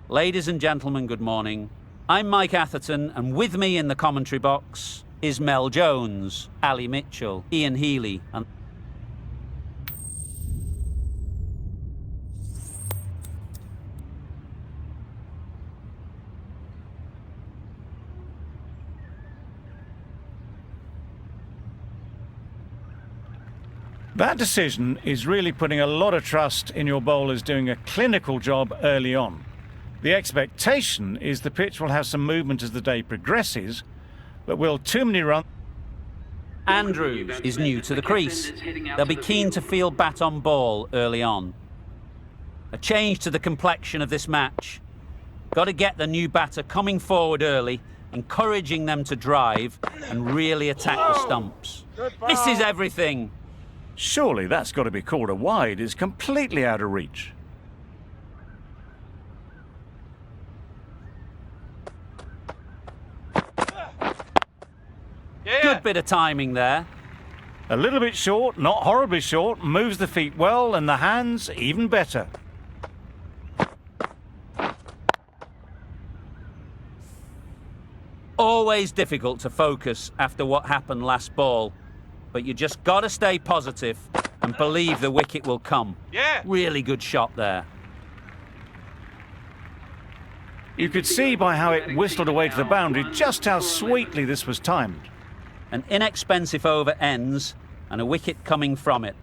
Ladies and gentlemen, good morning. I'm Mike Atherton, and with me in the commentary box is Mel Jones, Ali Mitchell, Ian Healy, and that decision is really putting a lot of trust in your bowlers doing a clinical job early on. The expectation is the pitch will have some movement as the day progresses, but will too many runs... Andrews is new to the crease. They'll be keen to field bat on ball early on. A change to the complexion of this match. Got to get the new batter coming forward early, encouraging them to drive and really attack the stumps. Misses everything. Surely that's got to be called a wide. It's completely out of reach. Good bit of timing there. A little bit short, not horribly short, moves the feet well and the hands even better. Always difficult to focus after what happened last ball, but you just got to stay positive and believe the wicket will come. Yeah. Really good shot there. You could see by how it whistled away to the boundary just how sweetly this was timed. An inexpensive over ends and a wicket coming from it.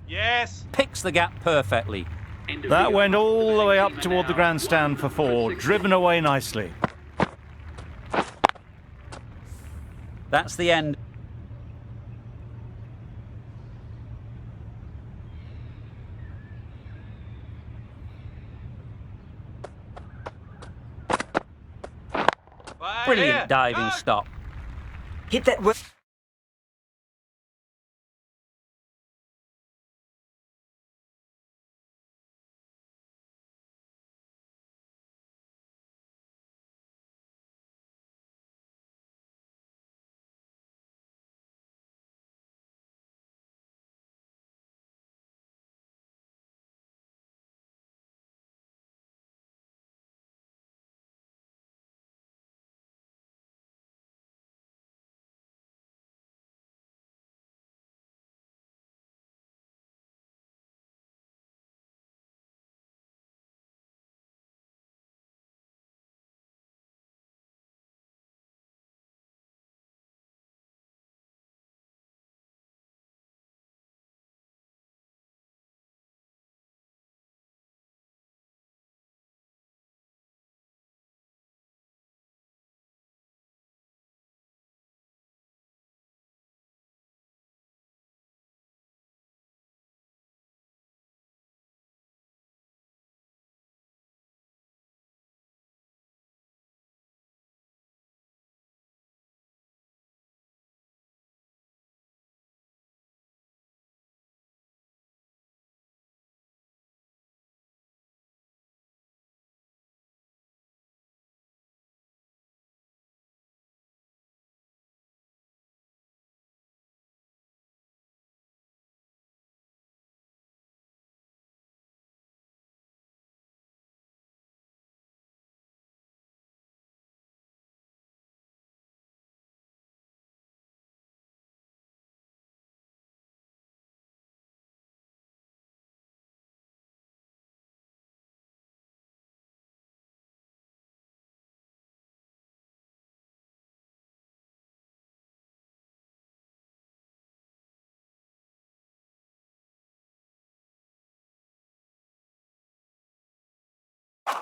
Yes. Picks the gap perfectly. That went all the way up toward the grandstand for 4, driven away nicely. That's the end. Brilliant diving stop. Hit that.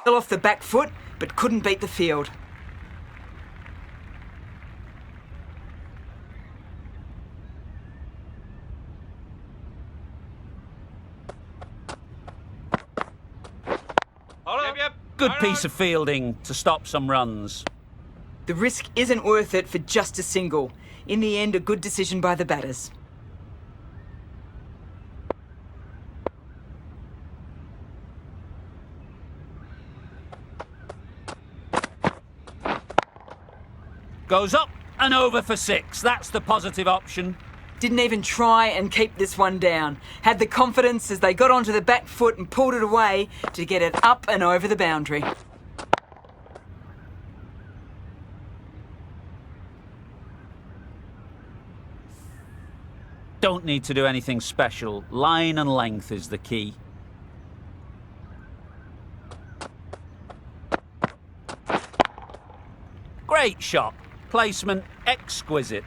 Fell off the back foot, but couldn't beat the field. Good piece of fielding to stop some runs. The risk isn't worth it for just a single. In the end, a good decision by the batters. Goes up and over for 6. That's the positive option. Didn't even try and keep this one down. Had the confidence as they got onto the back foot and pulled it away to get it up and over the boundary. Don't need to do anything special. Line and length is the key. Great shot. Placement exquisite.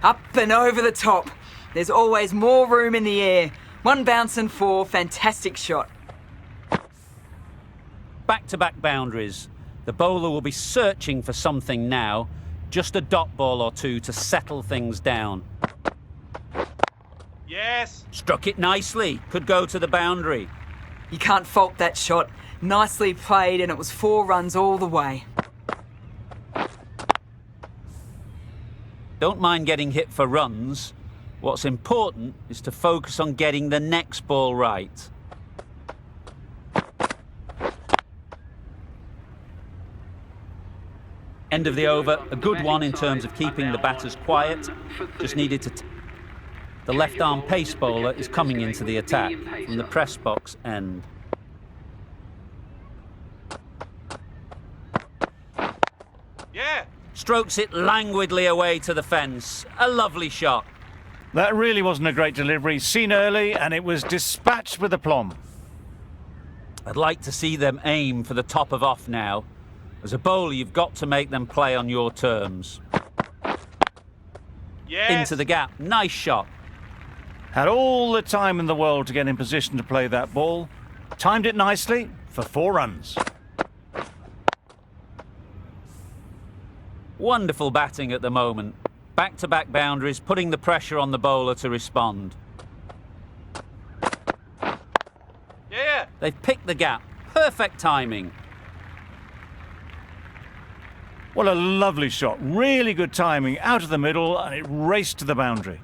Up and over the top. There's always more room in the air. One bounce and 4, fantastic shot. Back-to-back boundaries. The bowler will be searching for something now. Just a dot ball or two to settle things down. Yes. Struck it nicely. Could go to the boundary. You can't fault that shot. Nicely played, and it was 4 runs all the way. Don't mind getting hit for runs. What's important is to focus on getting the next ball right. End of the over. A good one in terms of keeping the batters quiet. Just needed to... The left-arm pace bowler is coming into the attack from the press box end. Yeah. Strokes it languidly away to the fence. A lovely shot. That really wasn't a great delivery. Seen early, and it was dispatched with aplomb. I'd like to see them aim for the top of off now. As a bowler, you've got to make them play on your terms. Yes. Into the gap. Nice shot. Had all the time in the world to get in position to play that ball. Timed it nicely for 4 runs. Wonderful batting at the moment. Back-to-back boundaries, putting the pressure on the bowler to respond. Yeah. They've picked the gap. Perfect timing. What a lovely shot. Really good timing. Out of the middle, and it raced to the boundary.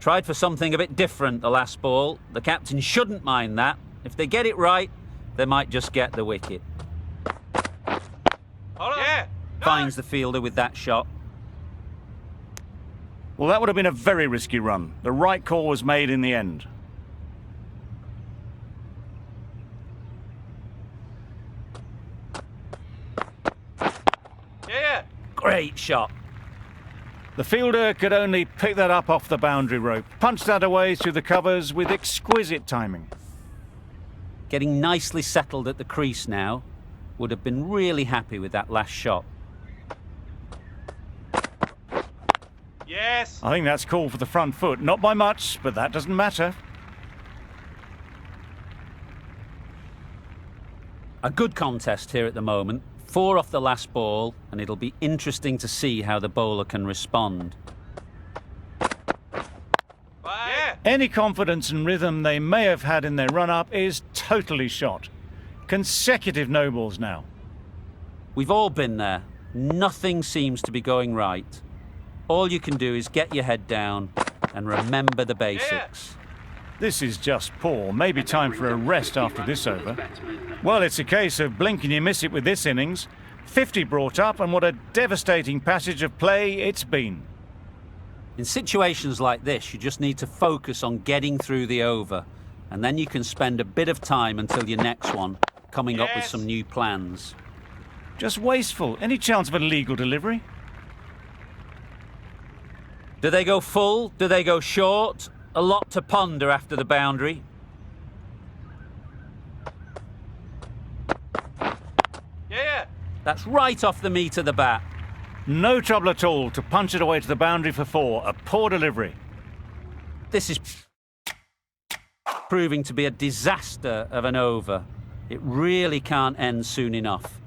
Tried for something a bit different the last ball. The captain shouldn't mind that. If they get it right, they might just get the wicket. Hold on. Yeah. Finds the fielder with that shot. Well, that would have been a very risky run. The right call was made in the end. Yeah. Great shot. The fielder could only pick that up off the boundary rope. Punched that away through the covers with exquisite timing. Getting nicely settled at the crease now. Would have been really happy with that last shot. Yes. I think that's called for the front foot. Not by much, but that doesn't matter. A good contest here at the moment. 4 off the last ball, and it'll be interesting to see how the bowler can respond. Yeah. Any confidence and rhythm they may have had in their run-up is totally shot. Consecutive no-balls now. We've all been there. Nothing seems to be going right. All you can do is get your head down and remember the basics. This is just poor. Maybe time for a rest after this over. Well, it's a case of blink and you miss it with this innings. 50 brought up, and what a devastating passage of play it's been. In situations like this, you just need to focus on getting through the over, and then you can spend a bit of time until your next one, coming up with some new plans. Just wasteful. Any chance of a legal delivery? Do they go full? Do they go short? A lot to ponder after the boundary. Yeah. That's right off the meat of the bat. No trouble at all to punch it away to the boundary for 4. A poor delivery. This is proving to be a disaster of an over. It really can't end soon enough.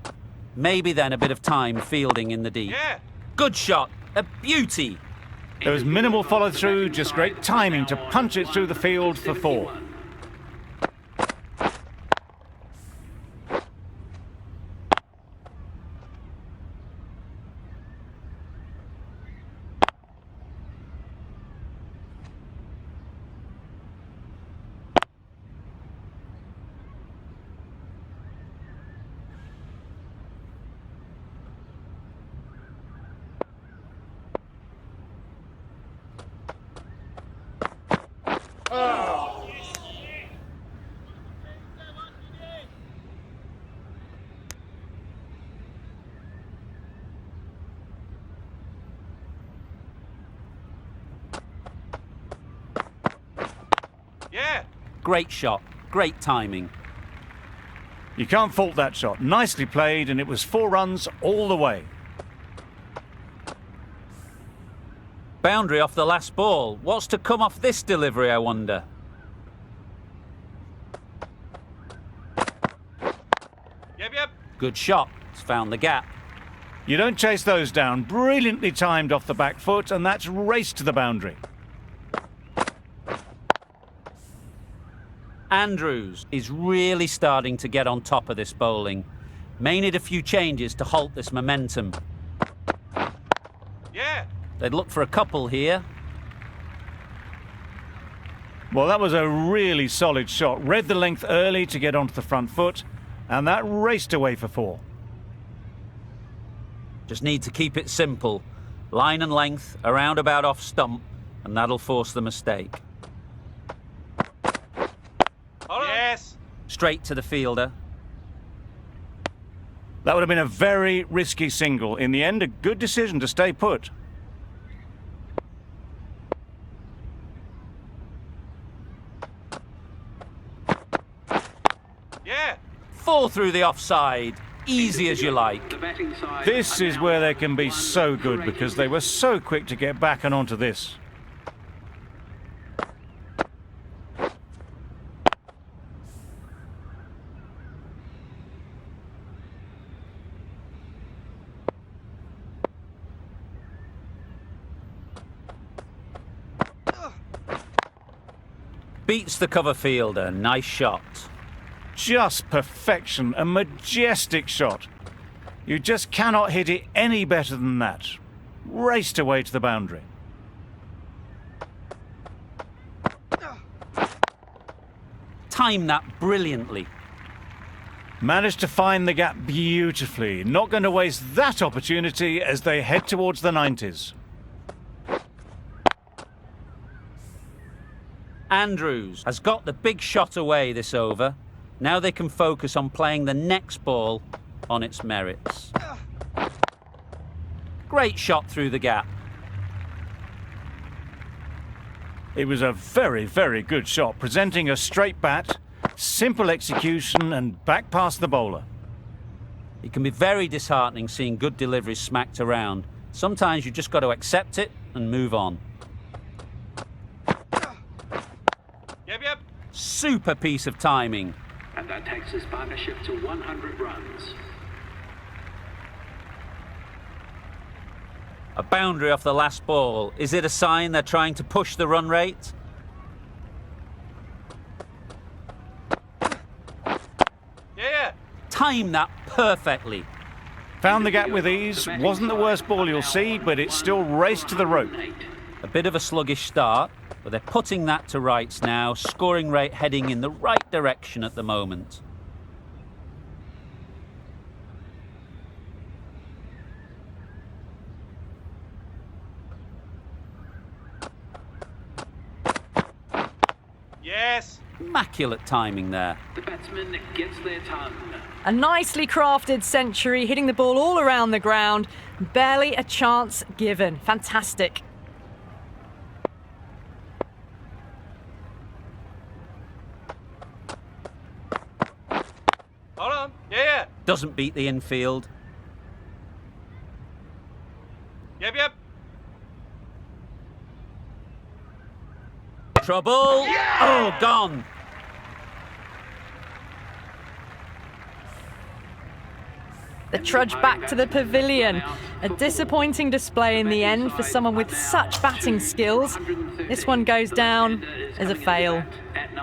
Maybe then a bit of time fielding in the deep. Yeah. Good shot. A beauty. There was minimal follow-through, just great timing to punch it through the field for 4. Yeah. Great shot. Great timing. You can't fault that shot. Nicely played, and it was 4 runs all the way. Boundary off the last ball. What's to come off this delivery, I wonder? Yep. Good shot. It's found the gap. You don't chase those down. Brilliantly timed off the back foot, and that's raced to the boundary. Andrews is really starting to get on top of this bowling. May need a few changes to halt this momentum. Yeah. They'd look for a couple here. Well, that was a really solid shot. Read the length early to get onto the front foot, and that raced away for 4. Just need to keep it simple. Line and length, around about off stump, and that'll force the mistake. Hold on. Yes. Straight to the fielder. That would have been a very risky single. In the end, a good decision to stay put. Yeah. 4 through the offside. Easy as you like. This is where they can be so good, because they were so quick to get back and onto this. Beats the cover fielder. Nice shot. Just perfection, a majestic shot. You just cannot hit it any better than that. Raced away to the boundary. Timed that brilliantly. Managed to find the gap beautifully. Not going to waste that opportunity as they head towards the 90s. Andrews has got the big shot away this over. Now they can focus on playing the next ball on its merits. Great shot through the gap. It was a very, very good shot, presenting a straight bat, simple execution, and back past the bowler. It can be very disheartening seeing good deliveries smacked around. Sometimes you just got to accept it and move on. Yep. Super piece of timing. And that takes his partnership to 100 runs. A boundary off the last ball. Is it a sign they're trying to push the run rate? Yeah. Time that perfectly. Found the gap with ease. Wasn't the worst ball you'll see, but it still raced to the rope. A bit of a sluggish start, but they're putting that to rights now. Scoring rate heading in the right direction at the moment. Yes. Immaculate timing there. The batsman gets their ton. A nicely crafted century, hitting the ball all around the ground. Barely a chance given. Fantastic. Hold on. Yeah. Doesn't beat the infield. Yep. Trouble. Oh, gone. The trudge back to the pavilion. A disappointing display in the end for someone with such batting skills. This one goes down as a fail.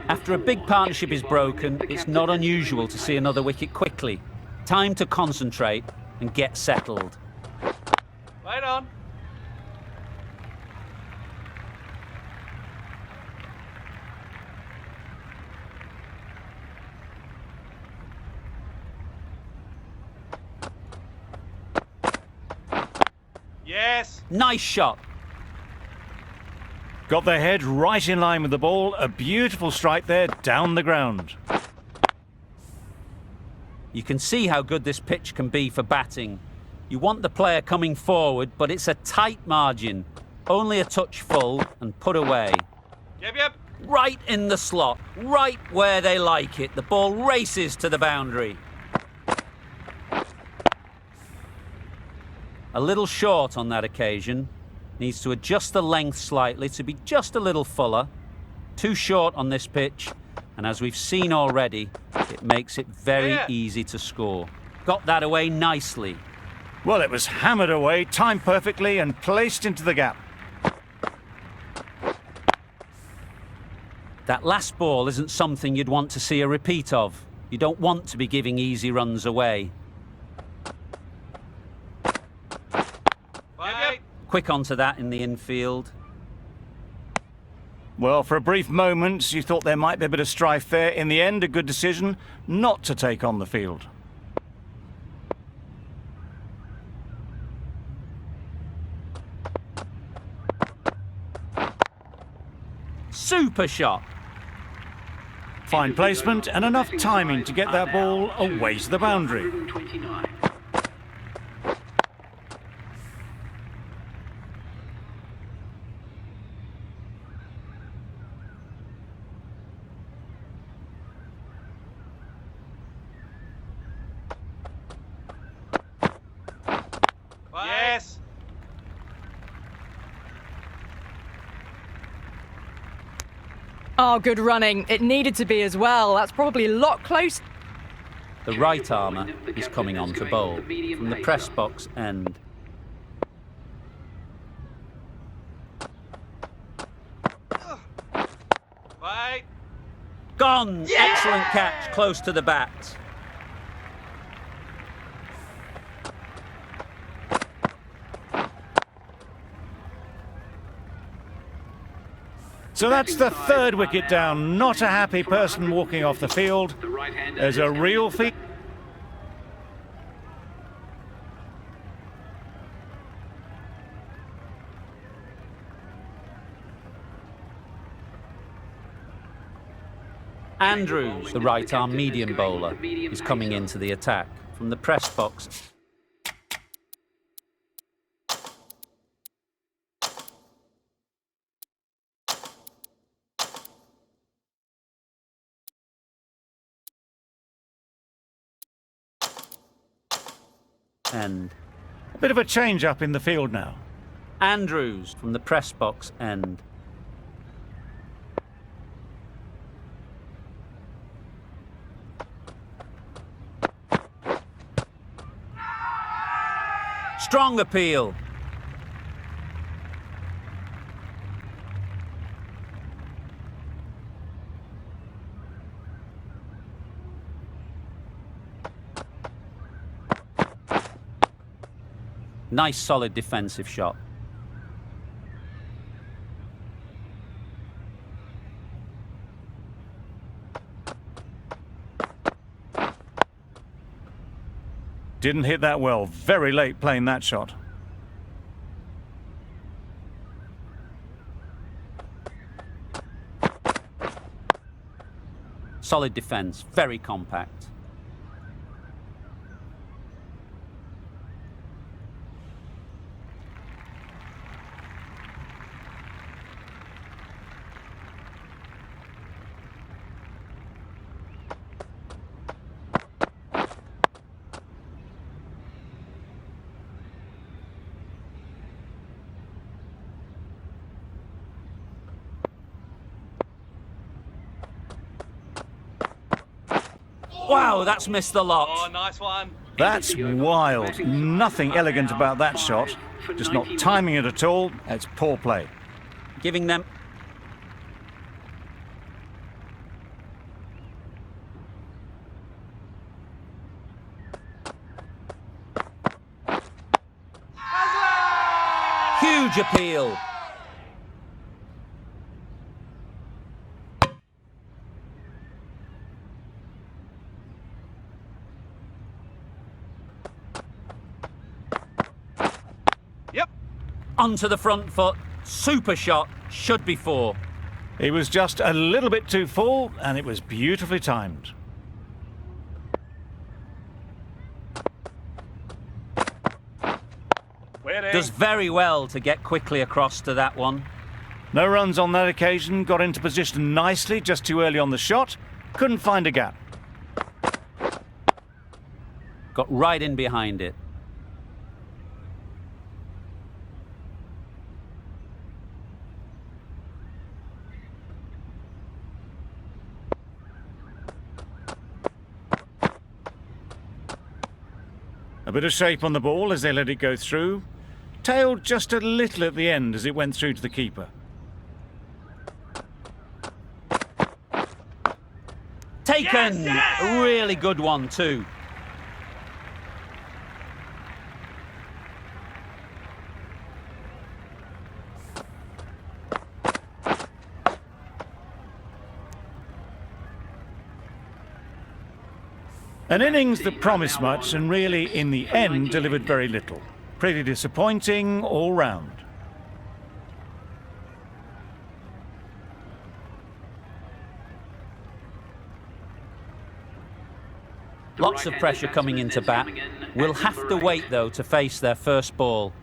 After a big partnership is broken, it's not unusual to see another wicket quickly. Time to concentrate and get settled. Right on. Yes. Nice shot. Got their head right in line with the ball. A beautiful strike there down the ground. You can see how good this pitch can be for batting. You want the player coming forward, but it's a tight margin. Only a touch full and put away. Yep. Right in the slot, right where they like it. The ball races to the boundary. A little short on that occasion. Needs to adjust the length slightly to be just a little fuller. Too short on this pitch, and as we've seen already, it makes it very easy to score. Got that away nicely. Well, it was hammered away, timed perfectly and placed into the gap. That last ball isn't something you'd want to see a repeat of. You don't want to be giving easy runs away. Yep. Quick onto that in the infield. Well, for a brief moment, you thought there might be a bit of strife there. In the end, a good decision not to take on the field. Super shot. Fine placement and enough timing to get that ball away to the boundary. 129. Yes. Oh, good running. It needed to be as well. That's probably a lot closer. The right armour is coming on to bowl from the press box end. Right. Gone! Excellent catch, close to the bat. So that's the third wicket down. Not a happy person walking off the field. There's a real feat. Andrews, the right-arm medium bowler, is coming into the attack from the press box. End. A bit of a change up in the field now. Andrews from the press box end. Strong appeal. Nice solid defensive shot. Didn't hit that well. Very late playing that shot. Solid defence, very compact. Wow, that's missed the lot. Oh, nice one. That's wild. Nothing elegant about that shot. Just not timing it at all. It's poor play. Giving them... Huge appeal. Yep. Onto the front foot. Super shot. Should be 4. He was just a little bit too full, and it was beautifully timed. Waiting. Does very well to get quickly across to that one. No runs on that occasion. Got into position nicely, just too early on the shot. Couldn't find a gap. Got right in behind it. A bit of shape on the ball as they let it go through. Tailed just a little at the end as it went through to the keeper. Taken! A really good one too. An innings that promised much and really, in the end, delivered very little. Pretty disappointing all round. Lots of pressure coming into bat. We'll have to wait though to face their first ball.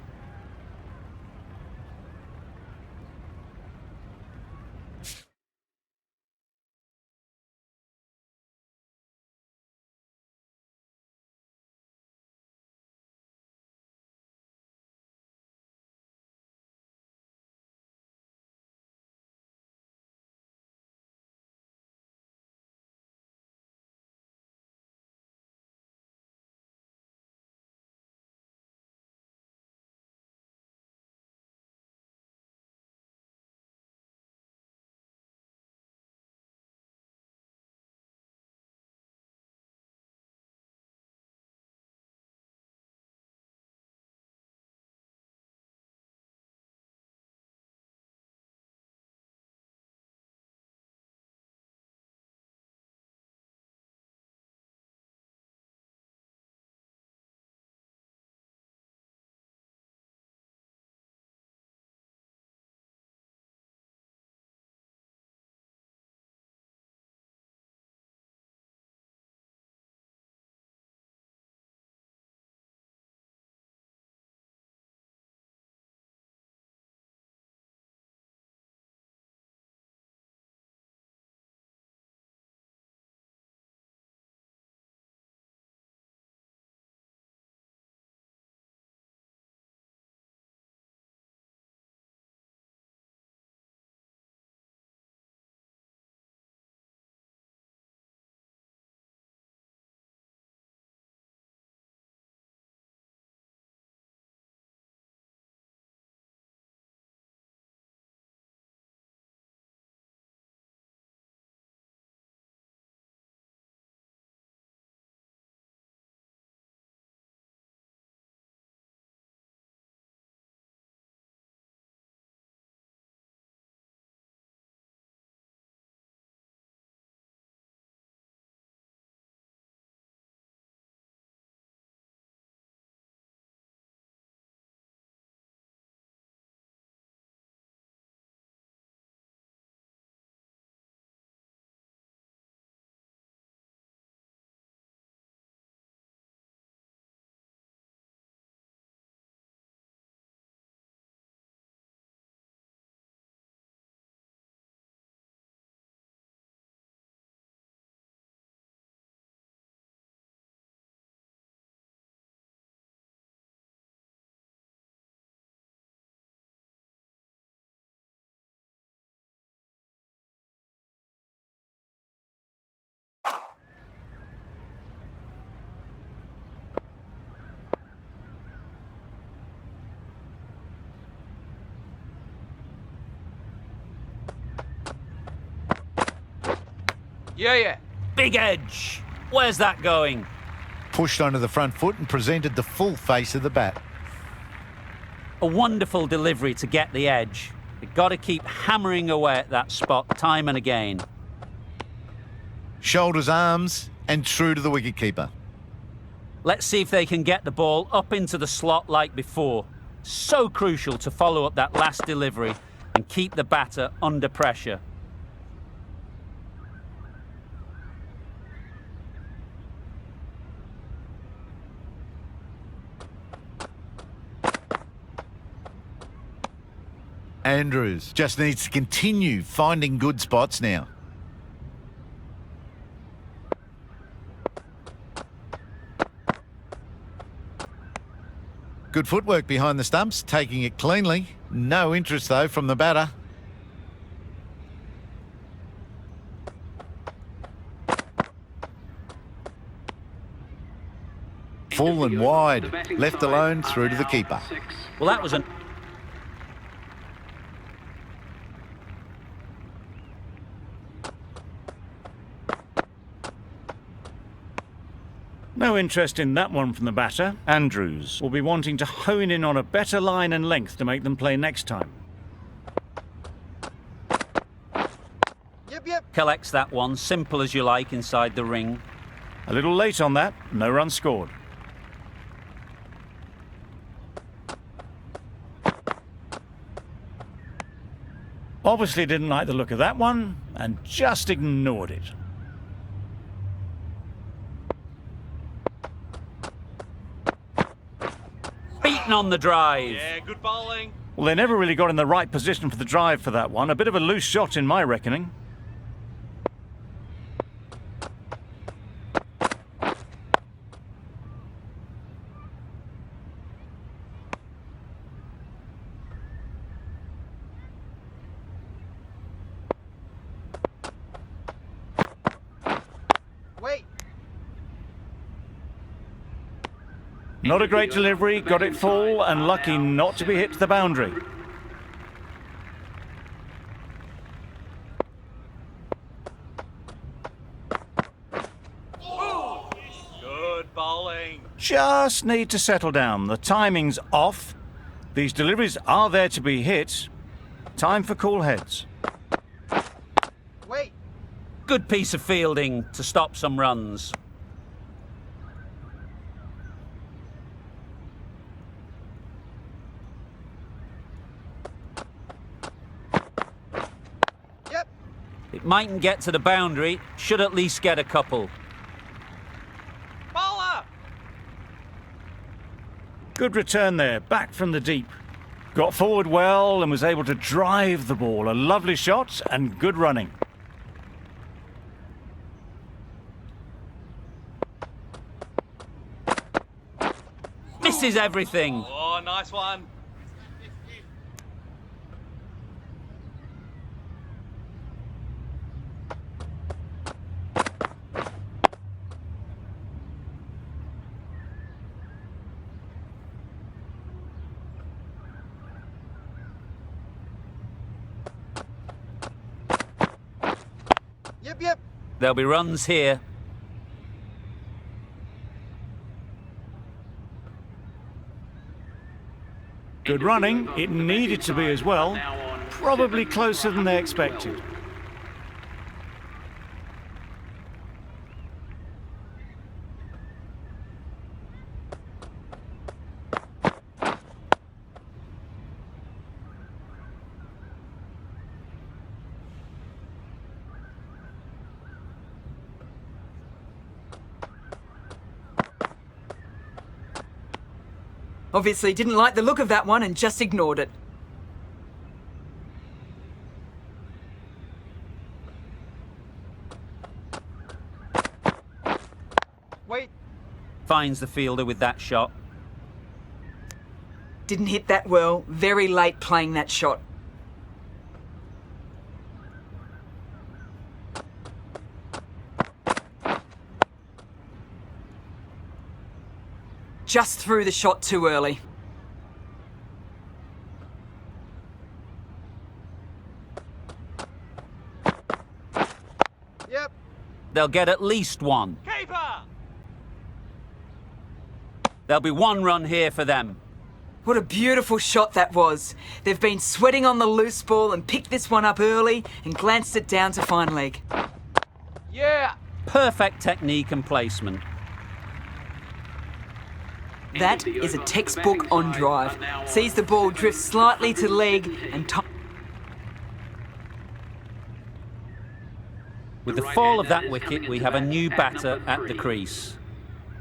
Yeah. Big edge. Where's that going? Pushed onto the front foot and presented the full face of the bat. A wonderful delivery to get the edge. You've got to keep hammering away at that spot time and again. Shoulders, arms, and true to the wicketkeeper. Let's see if they can get the ball up into the slot like before. So crucial to follow up that last delivery and keep the batter under pressure. Andrews just needs to continue finding good spots now. Good footwork behind the stumps, taking it cleanly. No interest, though, from the batter. Full and wide, left alone through to the keeper. Well, that was an... No interest in that one from the batter. Andrews will be wanting to hone in on a better line and length to make them play next time. Yep. Collects that one, simple as you like, inside the ring. A little late on that, no run scored. Obviously didn't like the look of that one and just ignored it. Beaten on the drive. Yeah, good bowling. Well, they never really got in the right position for the drive for that one. A bit of a loose shot in my reckoning. Wait. Not a great delivery, got it full and lucky not to be hit to the boundary. Good bowling. Just need to settle down. The timing's off. These deliveries are there to be hit. Time for cool heads. Wait. Good piece of fielding to stop some runs. Yep. It mightn't get to the boundary, should at least get a couple. Bowler. Good return there, back from the deep. Got forward well and was able to drive the ball. A lovely shot and good running. Misses everything. Oh, nice one. Yep. There'll be runs here. Good running. It needed to be as well. Probably closer than they expected. Obviously didn't like the look of that one and just ignored it. Wait. Finds the fielder with that shot. Didn't hit that well. Very late playing that shot. Just threw the shot too early. Yep. they'll get at least one. Keeper! There'll be one run here for them. What a beautiful shot that was. They've been sweating on the loose ball and picked this one up early and glanced it down to fine leg. Yeah! Perfect technique and placement. That is a textbook on drive. Sees the ball drift slightly to leg and With the fall of that wicket, we have a new batter at the crease.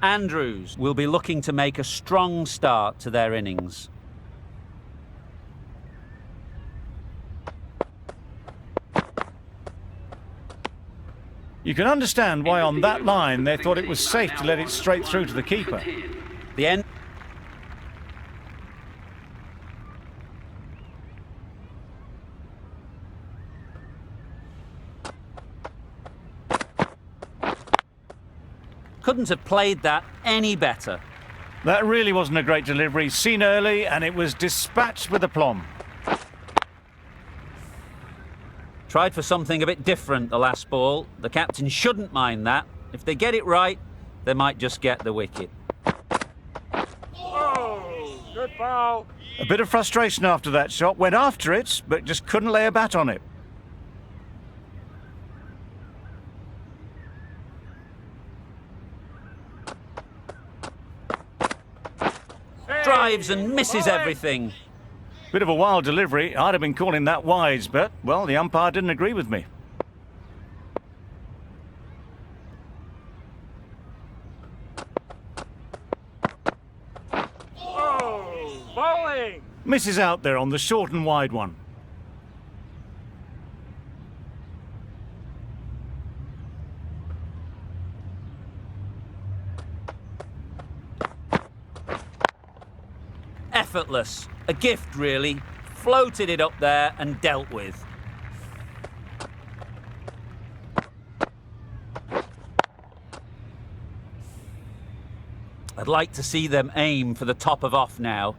Andrews will be looking to make a strong start to their innings. You can understand why on that line they thought it was safe to let it straight through to the keeper. The end. Couldn't have played that any better. That really wasn't a great delivery, seen early, and it was dispatched with aplomb. Tried for something a bit different the last ball. The captain shouldn't mind that. If they get it right, they might just get the wicket. Good ball. A bit of frustration after that shot, went after it, but just couldn't lay a bat on it. Drives and misses everything. Bit of a wild delivery. I'd have been calling that wise, but, well, the umpire didn't agree with me. Bowling! Misses out there on the short and wide one. Effortless. A gift, really. Floated it up there and dealt with. I'd like to see them aim for the top of off now.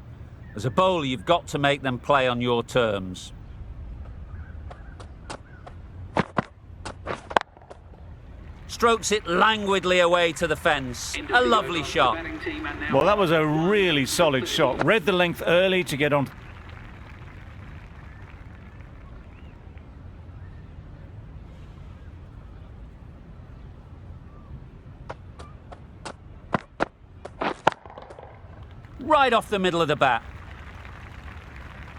As a bowler, you've got to make them play on your terms. Strokes it languidly away to the fence. A lovely shot. Well, that was a really solid shot. Read the length early to get on. Right off the middle of the bat.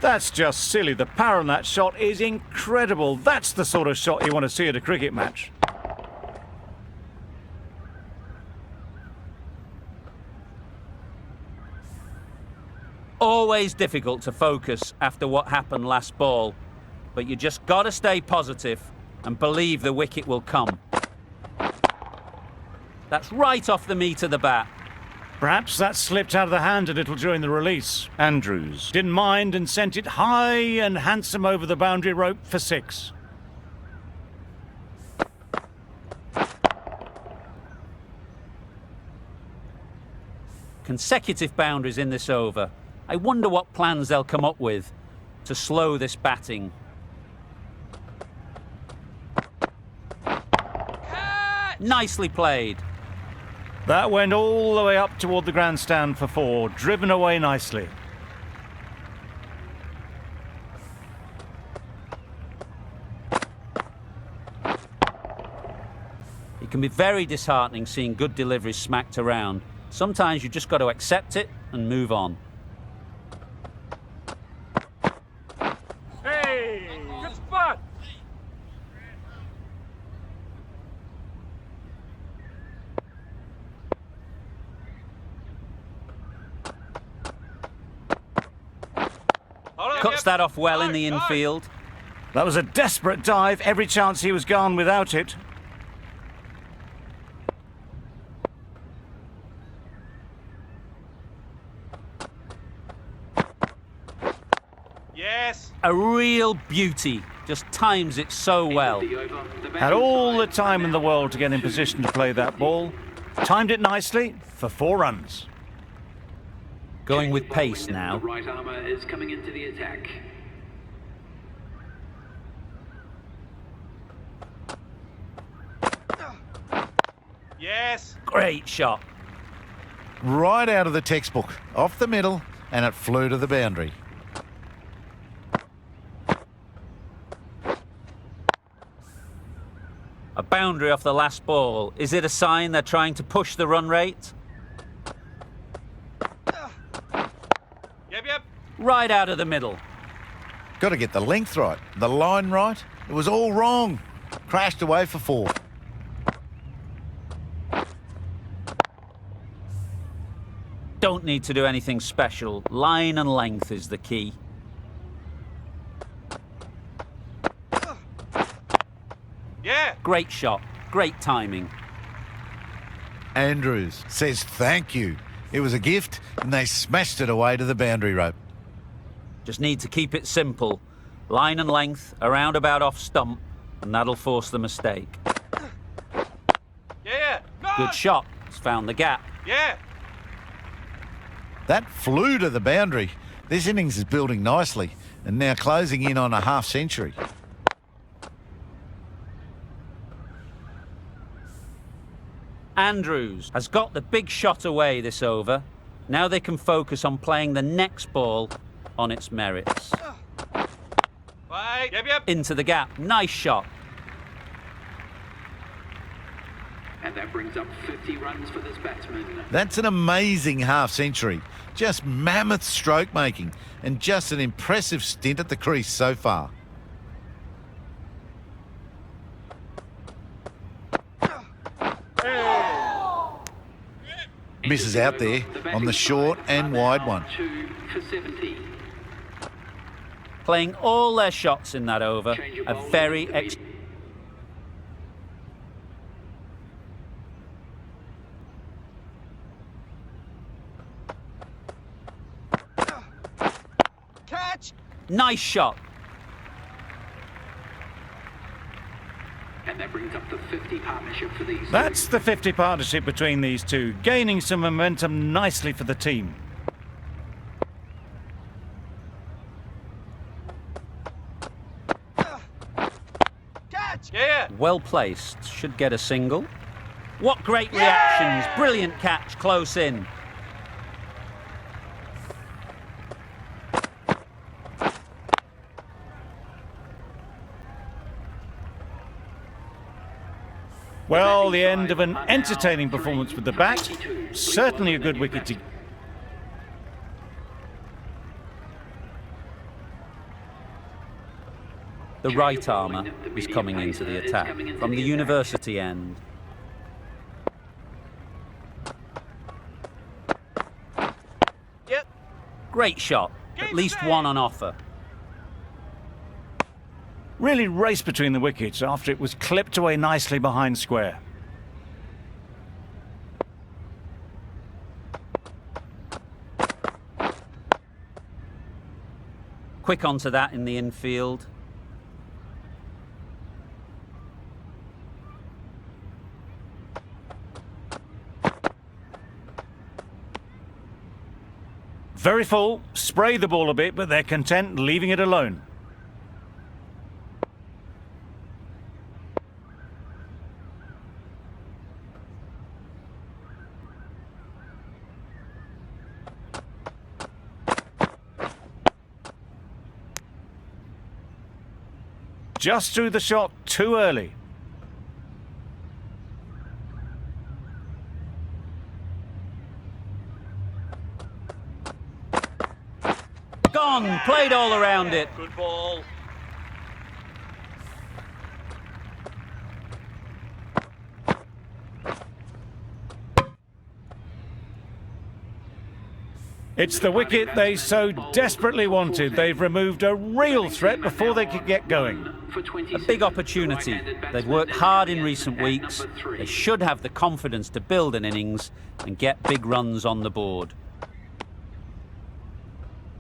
That's just silly. The power on that shot is incredible. That's the sort of shot you want to see at a cricket match. Always difficult to focus after what happened last ball, but you just got to stay positive and believe the wicket will come. That's right off the meat of the bat. Perhaps that slipped out of the hand a little during the release. Andrews didn't mind and sent it high and handsome over the boundary rope for 6. Consecutive boundaries in this over. I wonder what plans they'll come up with to slow this batting. Nicely played. That went all the way up toward the grandstand for 4, driven away nicely. It can be very disheartening seeing good deliveries smacked around. Sometimes you just got to accept it and move on. Hey! Good spot! Cuts that off well in the infield. That was a desperate dive. Every chance he was gone without it. Yes! A real beauty. Just times it so well. Had all the time in the world to get in position to play that ball. Timed it nicely for 4 runs. Going with pace now. The right armour is coming into the attack. Yes. Great shot. Right out of the textbook, off the middle, and it flew to the boundary. A boundary off the last ball. Is it a sign they're trying to push the run rate? Yep. Right out of the middle. Got to get the length right, the line right. It was all wrong. Crashed away for 4. Don't need to do anything special. Line and length is the key. Yeah. Great shot. Great timing. Andrews says thank you. It was a gift, and they smashed it away to the boundary rope. Just need to keep it simple. Line and length, around about off stump, and that'll force the mistake. Yeah. Good shot. It's found the gap. Yeah. That flew to the boundary. This innings is building nicely, and now closing in on a half century. Andrews has got the big shot away this over. Now they can focus on playing the next ball on its merits. Right. Yep. Into the gap. Nice shot. And that brings up 50 runs for this batsman. That's an amazing half century. Just mammoth stroke making, and just an impressive stint at the crease so far. Misses out there on the short and wide one. 2 for 70. Playing all their shots in that over. A very Catch. nice shot. And that brings up the 50 partnership for these. That's the 50 partnership between these two, gaining some momentum nicely for the team. Catch. Yeah. Well placed. Should get a single. What great reactions. Brilliant catch close in. Well, the end of an entertaining performance with the bat. Certainly a good wicket to... The right armour is coming into the attack from the university end. Yep. Great shot. At least one on offer. Really raced between the wickets after it was clipped away nicely behind square. Quick onto that in the infield. Very full, spray the ball a bit, but they're content leaving it alone. Just threw the shot too early. Gone. Played all around it. Good ball. It's the wicket they so desperately wanted. They've removed a real threat before they could get going. A big opportunity. They've worked hard in recent weeks. They should have the confidence to build an innings and get big runs on the board.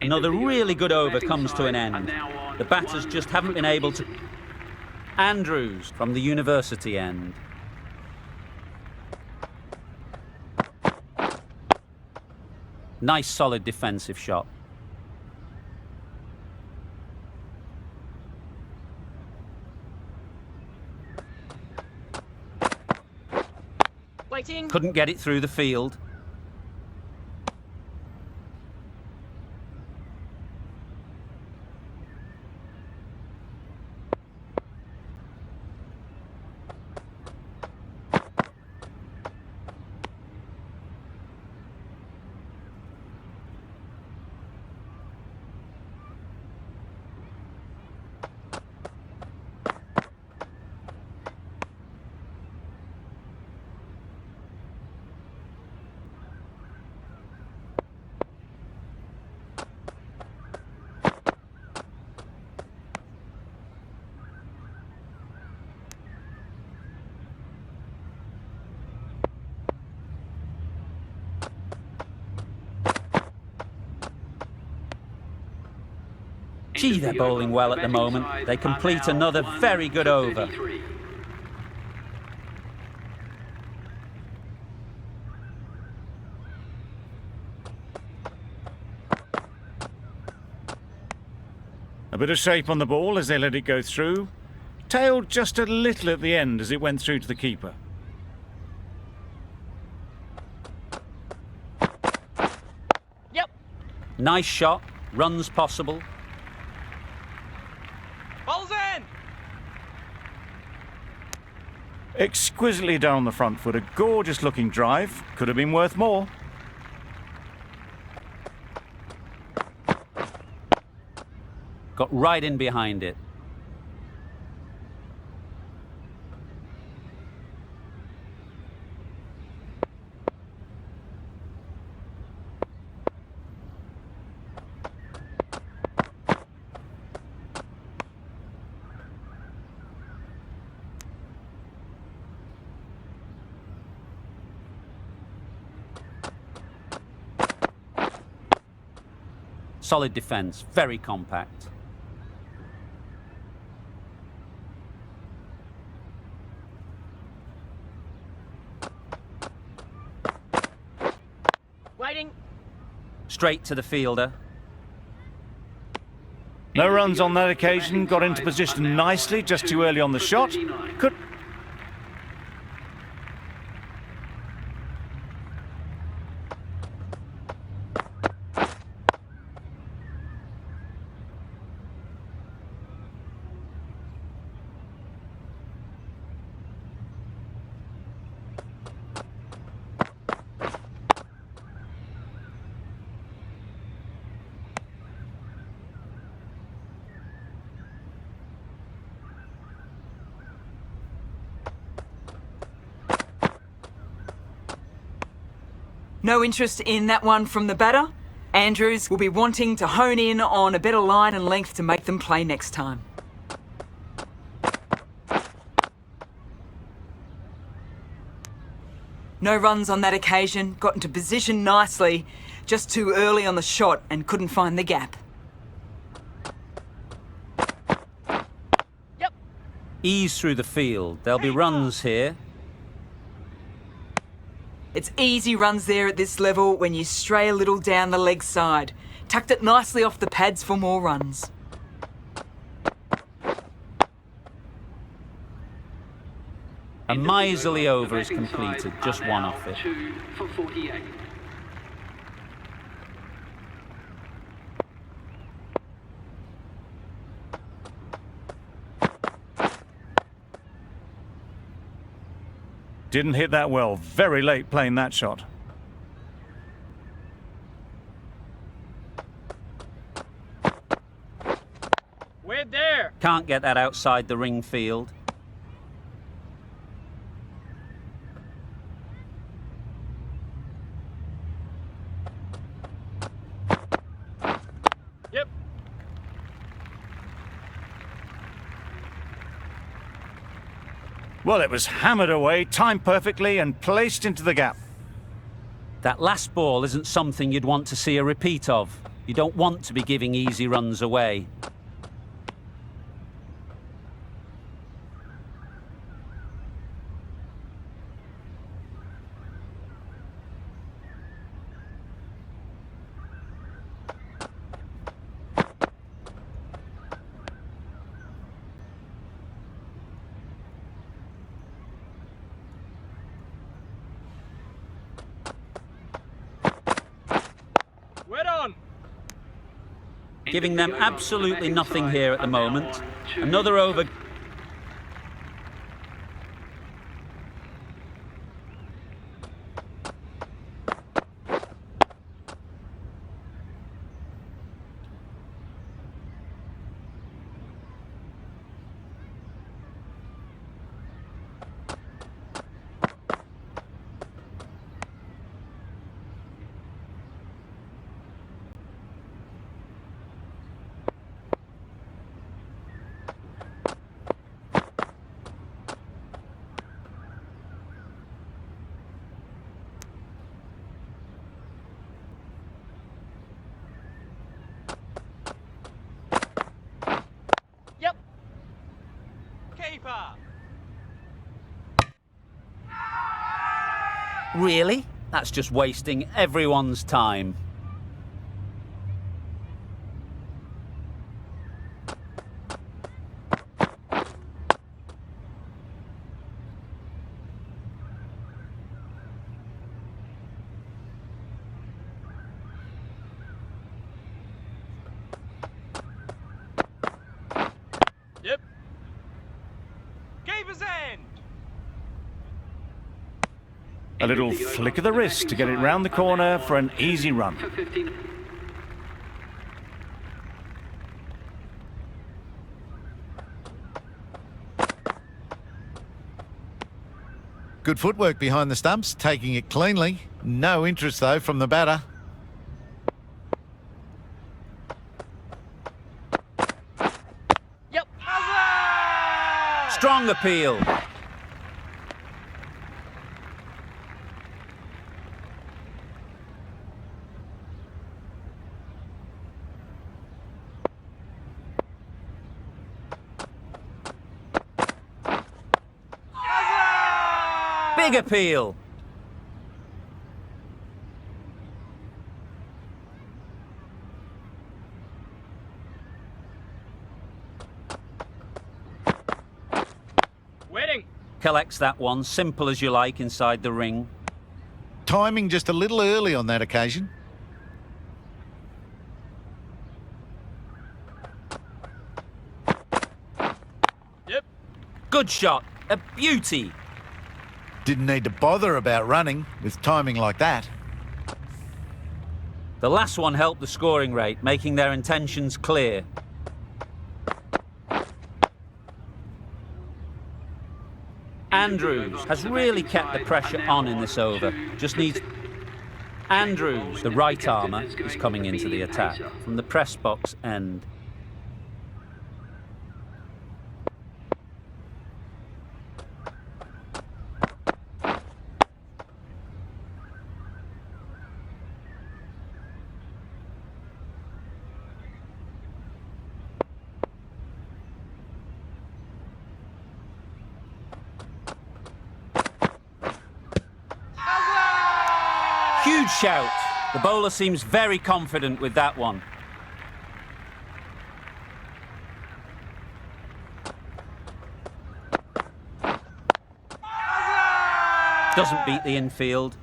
Another really good over comes to an end. The batters just haven't been able to... Andrews from the university end. Nice solid defensive shot. Waiting. Couldn't get it through the field. Gee, they're bowling well at the moment. They complete another very good over. A bit of shape on the ball as they let it go through. Tailed just a little at the end as it went through to the keeper. Yep. Nice shot. Runs possible. Ball's in. Exquisitely down the front foot. A gorgeous looking drive. Could have been worth more. Got right in behind it. Solid defence, very compact. Waiting. Straight to the fielder. No runs on that occasion. Got into position nicely, just too early on the shot. Could... No interest in that one from the batter. Andrews will be wanting to hone in on a better line and length to make them play next time. No runs on that occasion. Got into position nicely, just too early on the shot and couldn't find the gap. Yep. Ease through the field. There'll be runs here. It's easy runs there at this level when you stray a little down the leg side. Tucked it nicely off the pads for more runs. A miserly over is completed, just one off it. 2 for 48. Didn't hit that well. Very late playing that shot. We're there. Can't get that outside the ring field. Yep. Well, it was hammered away, timed perfectly and placed into the gap. That last ball isn't something you'd want to see a repeat of. You don't want to be giving easy runs away. giving them absolutely nothing here at the moment. Another over. Yep. Keeper. Really? That's just wasting everyone's time. Yep. Keeper's end. A little flick of the wrist to get it round the corner for an easy run. For 15. Good footwork behind the stumps, taking it cleanly. No interest, though, from the batter. Yep. Huzzah! Strong appeal. Big appeal. Wedding. Collects that one, simple as you like, inside the ring. Timing just a little early on that occasion. Yep. Good shot. A beauty. Didn't need to bother about running with timing like that. The last one helped the scoring rate, making their intentions clear. Andrews has really kept the pressure on in this over. Just needs... Andrews, the right armour, is coming into the attack from the press box end. Huge shout. The bowler seems very confident with that one. Doesn't beat the infield.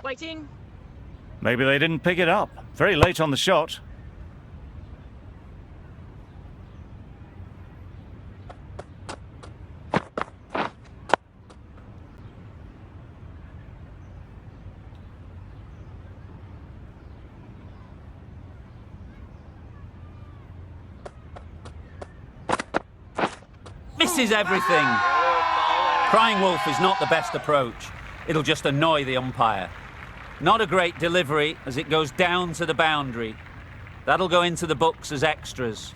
Waiting. Maybe they didn't pick it up. Very late on the shot. Misses everything. Crying wolf is not the best approach. It'll just annoy the umpire. Not a great delivery as it goes down to the boundary. That'll go into the books as extras.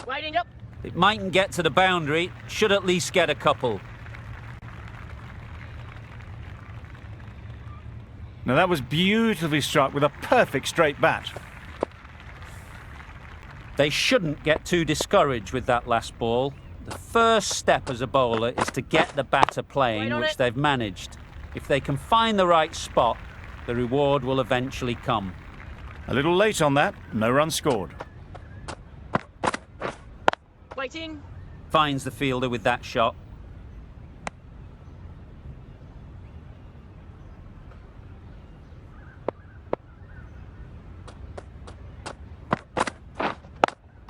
Waiting up. It mightn't get to the boundary, should at least get a couple. Now that was beautifully struck with a perfect straight bat. They shouldn't get too discouraged with that last ball. The first step as a bowler is to get the batter playing, Wait on which it. they've managed. If they can find the right spot, the reward will eventually come. A little late on that, no run scored. Waiting. Finds the fielder with that shot.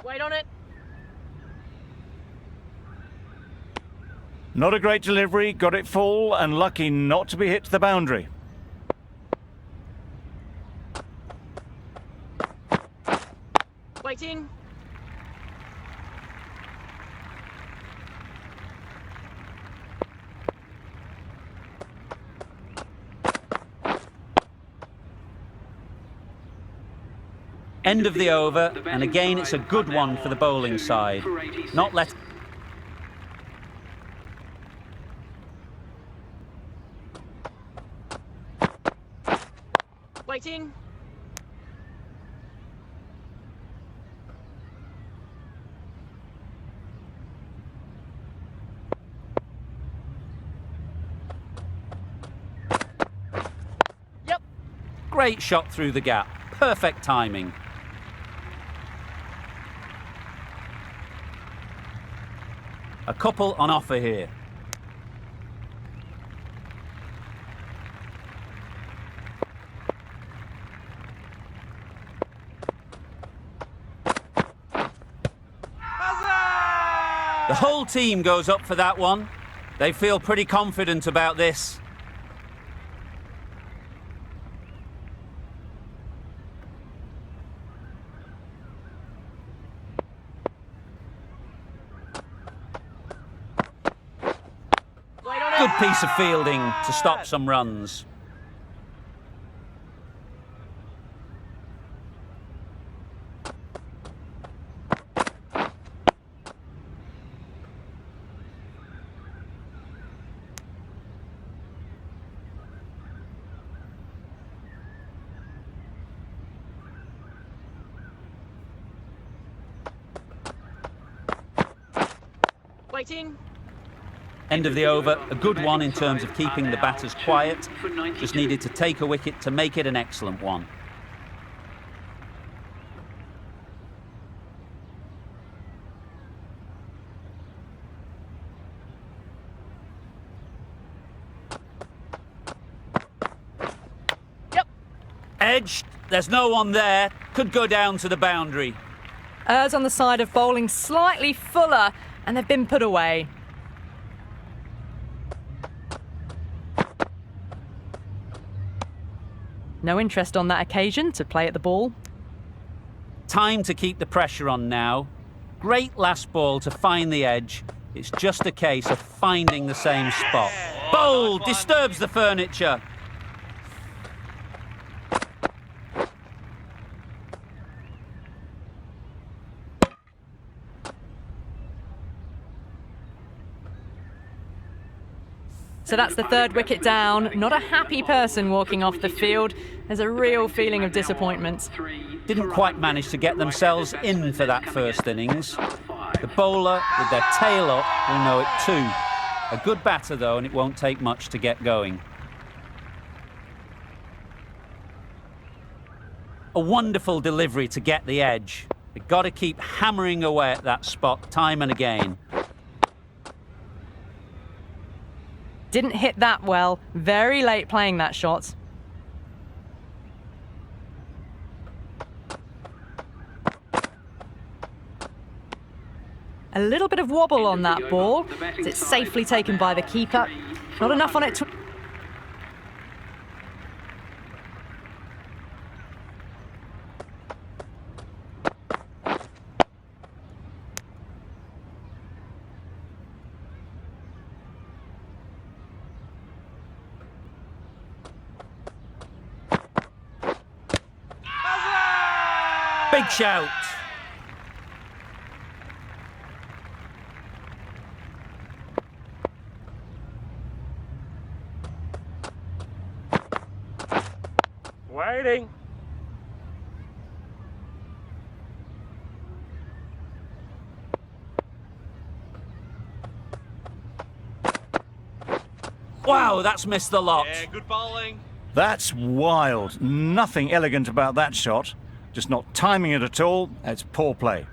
Wait on it. Not a great delivery, got it full and lucky not to be hit to the boundary. Waiting. End of the over, and again it's a good one for the bowling side. Not let... Waiting. Yep. Great shot through the gap. Perfect timing. A couple on offer here. The whole team goes up for that one. They feel pretty confident about this. Good piece of fielding to stop some runs. Waiting. End of the over, a good one in terms of keeping the batters quiet. Just needed to take a wicket to make it an excellent one. Yep. Edged, there's no one there. Could go down to the boundary. Errs on the side of bowling slightly fuller, and they've been put away. No interest on that occasion to play at the ball. Time to keep the pressure on now. Great last ball to find the edge. It's just a case of finding the same spot. Bold, disturbs the furniture. So that's the third wicket down. Not a happy person walking off the field. There's a real feeling of disappointment. Didn't quite manage to get themselves in for that first innings. The bowler, with their tail up, will know it too. A good batter though, and it won't take much to get going. A wonderful delivery to get the edge. They've got to keep hammering away at that spot time and again. Didn't hit that well. Very late playing that shot. A little bit of wobble on that ball. It's safely taken by the keeper. Not enough on it to... Big shout. Waiting. Wow, that's missed the lot. Yeah, good bowling. That's wild. Nothing elegant about that shot. Just not timing it at all. It's poor play.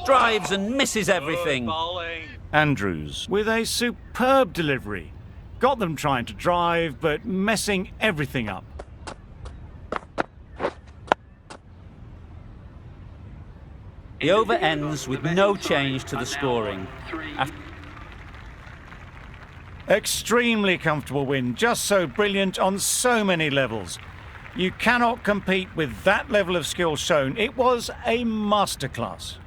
Drives and misses everything. Bowling. Andrews with a superb delivery. Got them trying to drive, but messing everything up. The over ends with no change to the scoring. Extremely comfortable win, just so brilliant on so many levels. You cannot compete with that level of skill shown. It was a masterclass.